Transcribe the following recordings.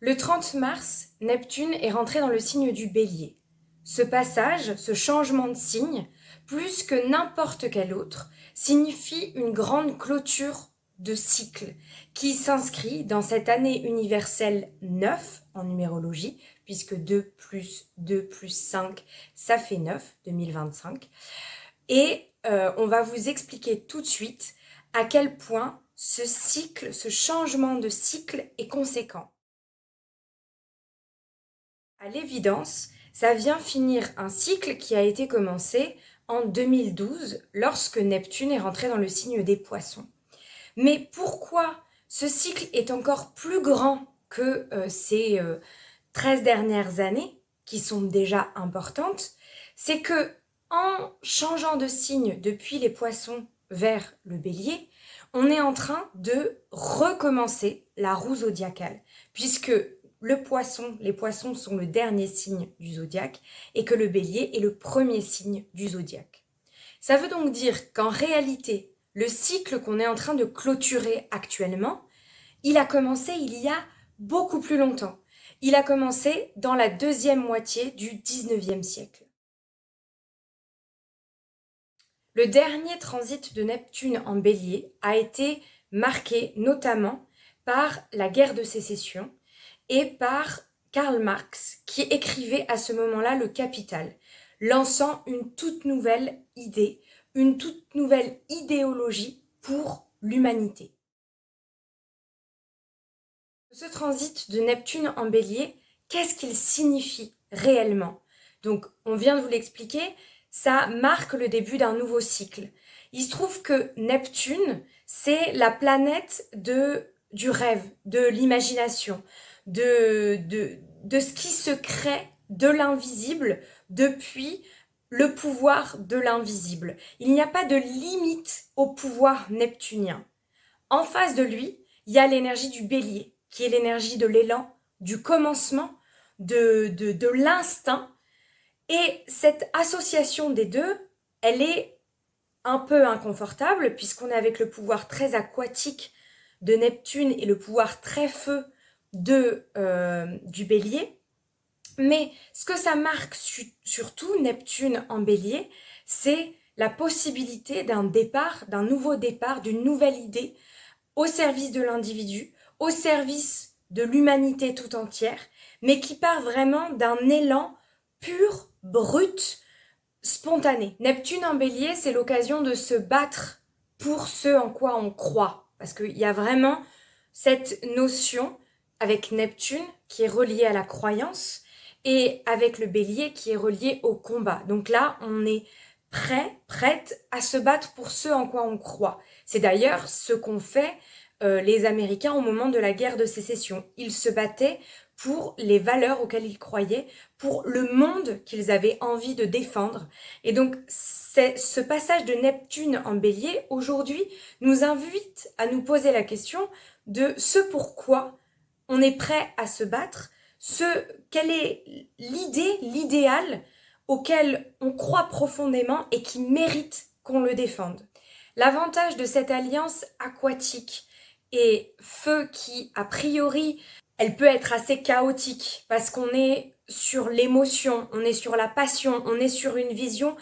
Le 30 mars, Neptune est rentré dans le signe du Bélier. Ce passage, ce changement de signe, plus que n'importe quel autre, signifie une grande clôture de cycle qui s'inscrit dans cette année universelle 9 en numérologie, puisque 2 plus 2 plus 5, ça fait 9, 2025. Et on va vous expliquer tout de suite à quel point ce cycle, ce changement de cycle est conséquent. À l'évidence, ça vient finir un cycle qui a été commencé en 2012 lorsque Neptune est rentré dans le signe des Poissons. Mais pourquoi ce cycle est encore plus grand que ces 13 dernières années, qui sont déjà importantes? C'est que en changeant de signe depuis les Poissons vers le Bélier, on est en train de recommencer la roue zodiacale, puisque les poissons sont le dernier signe du zodiaque et que le Bélier est le premier signe du zodiaque. Ça veut donc dire qu'en réalité, le cycle qu'on est en train de clôturer actuellement, il a commencé il y a beaucoup plus longtemps. Il a commencé dans la deuxième moitié du 19e siècle. Le dernier transit de Neptune en Bélier a été marqué notamment par la guerre de sécession et par Karl Marx, qui écrivait à ce moment-là le Capital, lançant une toute nouvelle idée, une toute nouvelle idéologie pour l'humanité. Ce transit de Neptune en Bélier, qu'est-ce qu'il signifie réellement? Donc, on vient de vous l'expliquer, ça marque le début d'un nouveau cycle. Il se trouve que Neptune, c'est la planète du rêve, de l'imagination, de ce qui se crée de l'invisible depuis le pouvoir de l'invisible. Il n'y a pas de limite au pouvoir neptunien. En face de lui, il y a l'énergie du Bélier, qui est l'énergie de l'élan, du commencement, de l'instinct. Et cette association des deux, elle est un peu inconfortable, puisqu'on est avec le pouvoir très aquatique de Neptune et le pouvoir très feu du Bélier. Mais ce que ça marque surtout, Neptune en Bélier, c'est la possibilité d'un départ, d'un nouveau départ, d'une nouvelle idée au service de l'individu, au service de l'humanité tout entière, mais qui part vraiment d'un élan pur, brut, spontané. Neptune en Bélier, c'est l'occasion de se battre pour ce en quoi on croit. Parce qu'il y a vraiment cette notion avec Neptune qui est reliée à la croyance et avec le Bélier qui est relié au combat. Donc là, on est prête à se battre pour ce en quoi on croit. C'est d'ailleurs ce qu'ont fait les Américains au moment de la guerre de sécession. Ils se battaient pour les valeurs auxquelles ils croyaient, pour le monde qu'ils avaient envie de défendre. Et donc, ce passage de Neptune en Bélier, aujourd'hui, nous invite à nous poser la question de ce pourquoi on est prêt à se battre, quelle est l'idée, l'idéal auquel on croit profondément et qui mérite qu'on le défende. L'avantage de cette alliance aquatique et feu qui, a priori, elle peut être assez chaotique parce qu'on est sur l'émotion, on est sur la passion, on est sur une vision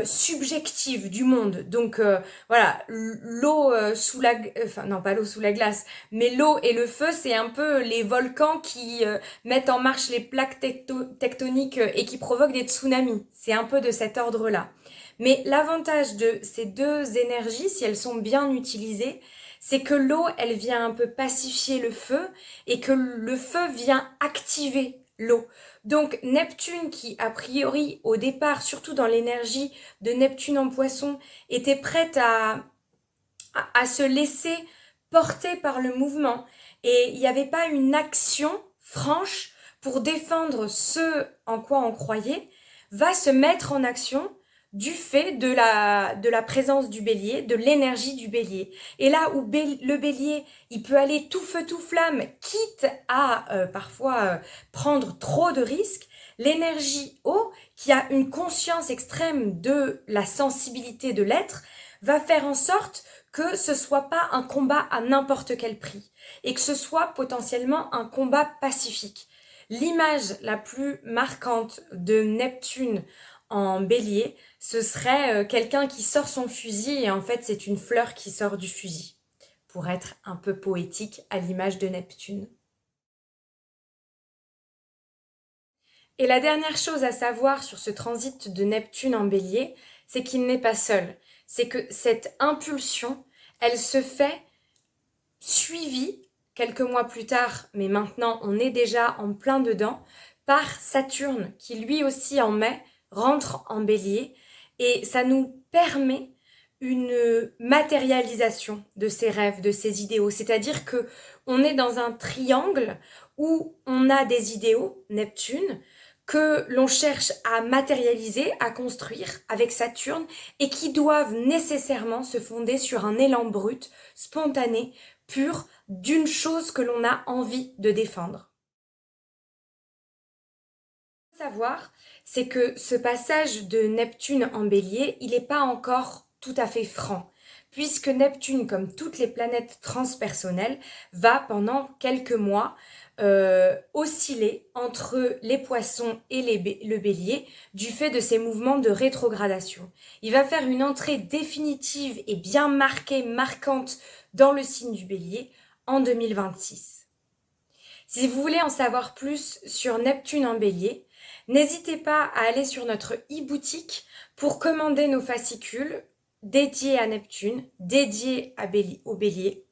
subjective du monde. Donc voilà, l'eau sous la... Enfin non, pas l'eau sous la glace, mais l'eau et le feu, c'est un peu les volcans qui mettent en marche les plaques tectoniques et qui provoquent des tsunamis. C'est un peu de cet ordre-là. Mais l'avantage de ces deux énergies, si elles sont bien utilisées, c'est que l'eau, elle vient un peu pacifier le feu et que le feu vient activer l'eau. Donc Neptune qui, a priori, au départ, surtout dans l'énergie de Neptune en Poisson, était prête à se laisser porter par le mouvement. Et il n'y avait pas une action franche pour défendre ce en quoi on croyait, va se mettre en action du fait de la présence du Bélier, de l'énergie du Bélier. Et là où le Bélier, il peut aller tout feu tout flamme, quitte à parfois prendre trop de risques, l'énergie eau, qui a une conscience extrême de la sensibilité de l'être, va faire en sorte que ce soit pas un combat à n'importe quel prix et que ce soit potentiellement un combat pacifique. L'image la plus marquante de Neptune en bélier, ce serait quelqu'un qui sort son fusil et en fait c'est une fleur qui sort du fusil, pour être un peu poétique à l'image de Neptune. Et la dernière chose à savoir sur ce transit de Neptune en bélier, c'est qu'il n'est pas seul. C'est que cette impulsion, elle se fait suivie quelques mois plus tard, mais maintenant on est déjà en plein dedans, par Saturne qui lui aussi en mai rentre en bélier et ça nous permet une matérialisation de ses rêves, de ses idéaux. C'est-à-dire que on est dans un triangle où on a des idéaux, Neptune, que l'on cherche à matérialiser, à construire avec Saturne et qui doivent nécessairement se fonder sur un élan brut, spontané, pur, d'une chose que l'on a envie de défendre. Ce qu'il faut savoir, c'est que ce passage de Neptune en bélier, il n'est pas encore tout à fait franc, puisque Neptune, comme toutes les planètes transpersonnelles, va pendant quelques mois osciller entre les poissons et le bélier du fait de ses mouvements de rétrogradation. Il va faire une entrée définitive et bien marquée, marquante dans le signe du bélier en 2026. Si vous voulez en savoir plus sur Neptune en bélier, n'hésitez pas à aller sur notre e-boutique pour commander nos fascicules dédiés à Neptune, dédiés au bélier.